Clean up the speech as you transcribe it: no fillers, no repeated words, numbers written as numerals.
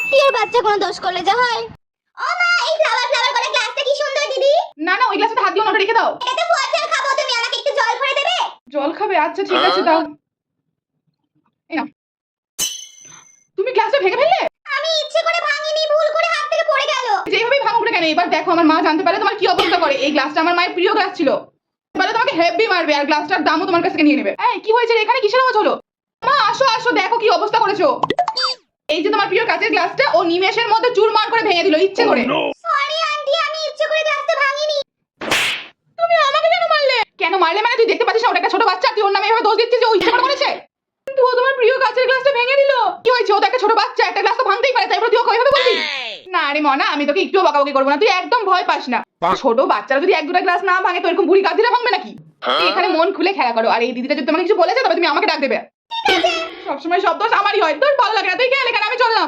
আত্মীয়র বাচ্চা কোনো দোষ করলে যা হয়। ও মা, এই ফ্লাওয়ার ফ্লাওয়ার করে গ্লাসটা কি সুন্দর দিদি। না না, ওই গ্লাসে হাত দিয়ে ওটা রেখে দাও। এটাতে বটল খাবো, তুমি আমাকে একটু জল ভরে দেবে? জল খাবে? আচ্ছা ঠিক আছে দাও। এই নাও। তুমি গ্লাসটা ভেঙে ফেললে? আমি ইচ্ছে করে ভাঙিনি, ভুল করে হাত থেকে পড়ে গেল। যেভাবেই ভাঙুক না কেন, এবার দেখো আমার মা জানতে পারলে তোমার কি অবস্থা করে। এই গ্লাসটা আমার মায়ের প্রিয় গ্লাস ছিল, এবারে তোমাকে হেভি মারবে আর গ্লাসটার দামও তোমার কাছ থেকে নিয়ে নেবে। এই কি হয়েছে রে, এখানে কিসের আওয়াজ হলো? মা আসো আসো, দেখো কি অবস্থা করেছো। এই যে তোমার প্রিয় কাচের গ্লাসটা ও নিমেষের মধ্যে চুরমার করে ভেঙে দিল ইচ্ছে করে। সরি আন্টি, আমি ইচ্ছে করে গ্লাসটা ভাঙিনি। তুমি আমাকে কেন মারলে? কেন মারলে মানে তুই দেখতে পাচ্ছিস না ওটা একটা ছোট বাচ্চা, তুই ওর নামে এভাবে দোষ দিচ্ছিস যে ও ইচ্ছে করে করেছে? কিন্তু ও তোমার প্রিয় কাচের গ্লাসটা ভেঙে দিল। কি হয়েছে, ও তো একটা ছোট বাচ্চা, একটা গ্লাস তো ভাঙতেই পারে, তাই বলে তুই ওকে ওইভাবে বলবি? না রে মনা, আমি তোকে একটুও বকাবকি করবো না, তুই একদম ভয় পাস না। ছোট বাচ্চারা যদি এক দুটা গ্লাস না ভাঙে তো এরকম বুড়ি গাদিরা ভাঙবে নাকি? তুই এখানে মন খুলে খেলা করো, আর এই দিদিটা যদি তোমাকে কিছু বলেছে তবে তুমি আমাকে ডাক দেবে। সবসময় সব দোষ আমারই হয়, তোর ভালো লাগে না, তুই গেলে কেন, আমি চললাম।